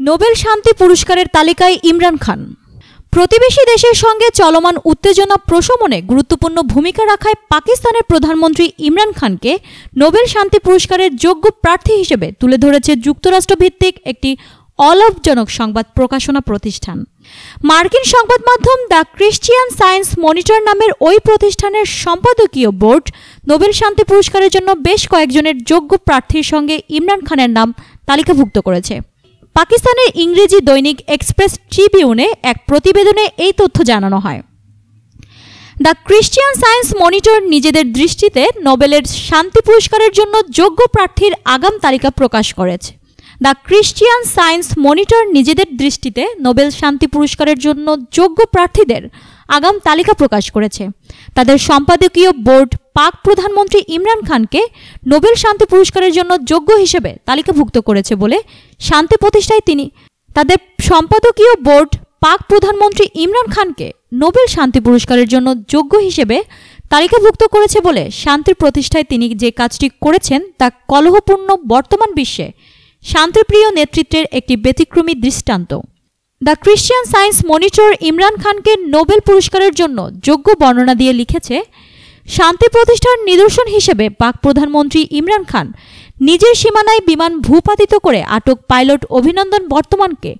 Nobel শান্তি পুরস্কারের তালিকায় ইমরান খান। প্রতিবেশী দেশের সঙ্গে চলমান উত্তেজনা প্রশমনে গুরুত্বপূর্ণ ভূমিকা রাখায় পাকিস্তানের প্রধানমন্ত্রী ইমরান খানকে নোবেল শান্তি পুরস্কারের যোগ্য প্রার্থী হিসেবে তুলে ধরেছে যুক্তরাষ্ট্রভিত্তিক একটি অলাভজনক সংবাদ প্রকাশনা প্রতিষ্ঠান। মার্কিন সংবাদ মাধ্যম দ্য ক্রিশ্চিয়ান সায়েন্স মনিটর নামের ওই প্রতিষ্ঠানের সম্পাদকীয় বোর্ড নোবেল শান্তি পুরস্কারের জন্য বেশ কয়েকজনের যোগ্য প্রার্থীর সঙ্গে ইমরান খানের নাম তালিকাভুক্ত করেছে। পাকিস্তানের ইংরেজি দৈনিক এক্সপ্রেস ট্রিবিউনে এক প্রতিবেদনে এই তথ্য জানানো হয়। দ্য ক্রিশ্চিয়ান সায়েন্স মনিটর নিজেদের দৃষ্টিতে নোবেলের শান্তি পুরস্কারের জন্য যোগ্য প্রার্থীর আগাম তালিকা প্রকাশ করেছে। দ্য ক্রিশ্চিয়ান সায়েন্স মনিটর নিজেদের দৃষ্টিতে নোবেল শান্তি পুরস্কারের জন্য যোগ্য প্রার্থীদের আগাম তালিকা প্রকাশ করেছে। তাদের সম্পাদকীয় বোর্ড পাক প্রধানমন্ত্রী ইমরান খানকে নোবেল শান্তি পুরস্কারের জন্য যোগ্য হিসেবে তালিকাভুক্ত করেছে বলে শান্তি প্রতিষ্ঠায় তাদের সম্পাদকীয় বোর্ড পাক প্রধানমন্ত্রী ইমরান খানকে নোবেল শান্তি পুরস্কারের জন্য যোগ্য হিসেবে তালিকাভুক্ত করেছে বলে শান্তির প্রতিষ্ঠায় তিনি যে কাজটি করেছেন তা কলহপূর্ণ বর্তমান বিশ্বে শান্তিপ্রিয় নেতৃত্বের একটি ব্যতিক্রমী দৃষ্টান্ত। The Christian Science Monitor Imran খানকে নোবেল পুরস্কারের জন্য যোগ্য বর্ণনা দিয়ে লিখেছে, শান্তি প্রতিষ্ঠার নিদর্শন হিসেবে পাক প্রধানমন্ত্রী ইমরান খান নিজের সীমানায় বিমান ভূপাতিত করে আটক পাইলট অভিনন্দন বর্তমানকে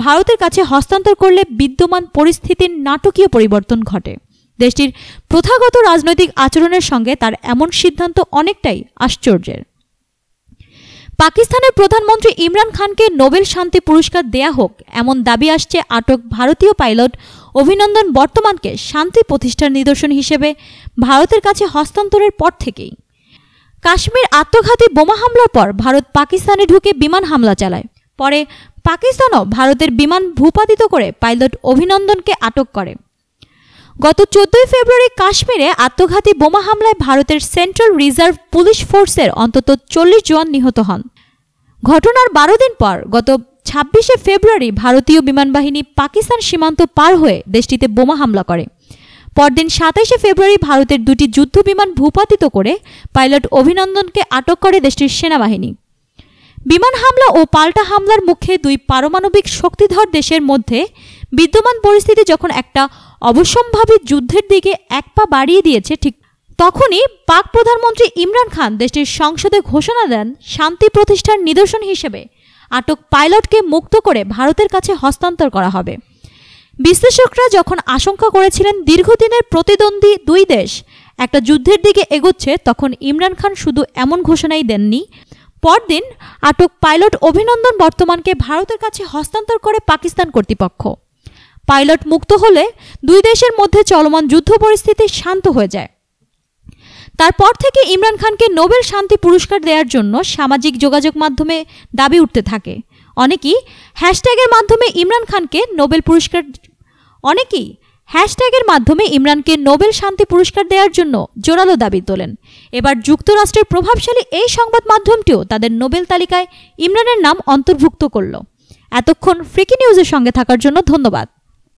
ভারতের কাছে হস্তান্তর করলে বিদ্যমান পরিস্থিতির নাটকীয় পরিবর্তন ঘটে। দেশটির প্রথাগত রাজনৈতিক আচরণের সঙ্গে তার এমন সিদ্ধান্ত অনেকটাই আশ্চর্যের। পাকিস্তানের প্রধানমন্ত্রী ইমরান খানকে নোবেল শান্তি পুরস্কার দেয়া হোক এমন দাবি আসছে আটক ভারতীয় পাইলট অভিনন্দন বর্তমানকে শান্তি প্রতিষ্ঠার নিদর্শন হিসেবে ভারতের কাছে হস্তান্তরের পর থেকেই। কাশ্মীর আত্মঘাতী বোমা হামলার পর ভারত পাকিস্তানে ঢুকে বিমান হামলা চালায়। পরে পাকিস্তানও ভারতের বিমান ভূপাতিত করে পাইলট অভিনন্দনকে আটক করে। গত 14 ফেব্রুয়ারি কাশ্মীরে আত্মঘাতী বোমা হামলায় ভারতের সেন্ট্রাল রিজার্ভ পুলিশ ফোর্সের অন্তত 40 জওয়ান নিহত হন। ঘটনার 12 দিন পর গত 26 ফেব্রুয়ারি ভারতীয় বিমান বাহিনী পাকিস্তান সীমান্ত পার হয়ে দেশটিতে বোমা হামলা করে। পরদিন 27 ফেব্রুয়ারি ভারতের দুটি যুদ্ধ বিমান ভূপাতিত করে পাইলট অভিনন্দনকে আটক করে দেশটির সেনাবাহিনী। বিমান হামলা ও পাল্টা হামলার মুখে দুই পারমাণবিক শক্তিধর দেশের মধ্যে বিদ্যমান পরিস্থিতি যখন একটা অবশ্যম্ভাবী যুদ্ধের দিকে এক পা বাড়িয়ে দিয়েছে, ঠিক তখনই পাক প্রধানমন্ত্রী ইমরান খান দেশটির সংসদে ঘোষণা দেন শান্তি প্রতিষ্ঠার নিদর্শন হিসেবে আটক পাইলটকে মুক্ত করে ভারতের কাছে হস্তান্তর করা হবে। বিশ্লেষকরা যখন আশঙ্কা করেছিলেন দীর্ঘদিনের প্রতিদ্বন্দ্বী দুই দেশ একটা যুদ্ধের দিকে এগোচ্ছে, তখন ইমরান খান শুধু এমন ঘোষণাই দেননি, পরদিন আটক পাইলট অভিনন্দন বর্তমানকে ভারতের কাছে হস্তান্তর করে পাকিস্তান কর্তৃপক্ষ। পাইলট মুক্ত হলে দুই দেশের মধ্যে চলমান যুদ্ধ পরিস্থিতি শান্ত হয়ে যায়। তারপর থেকে ইমরান খানকে নোবেল শান্তি পুরস্কার দেওয়ার জন্য সামাজিক যোগাযোগ মাধ্যমে দাবি উঠতে থাকে। অনেকেই হ্যাশট্যাগের মাধ্যমে ইমরানকে নোবেল শান্তি পুরস্কার দেওয়ার জন্য জোরালো দাবি তোলেন। এবার যুক্তরাষ্ট্রের প্রভাবশালী এই সংবাদ মাধ্যমটিও তাদের নোবেল তালিকায় ইমরানের নাম অন্তর্ভুক্ত করল। এতক্ষণ ফ্রিকি নিউজের সঙ্গে থাকার জন্য ধন্যবাদ।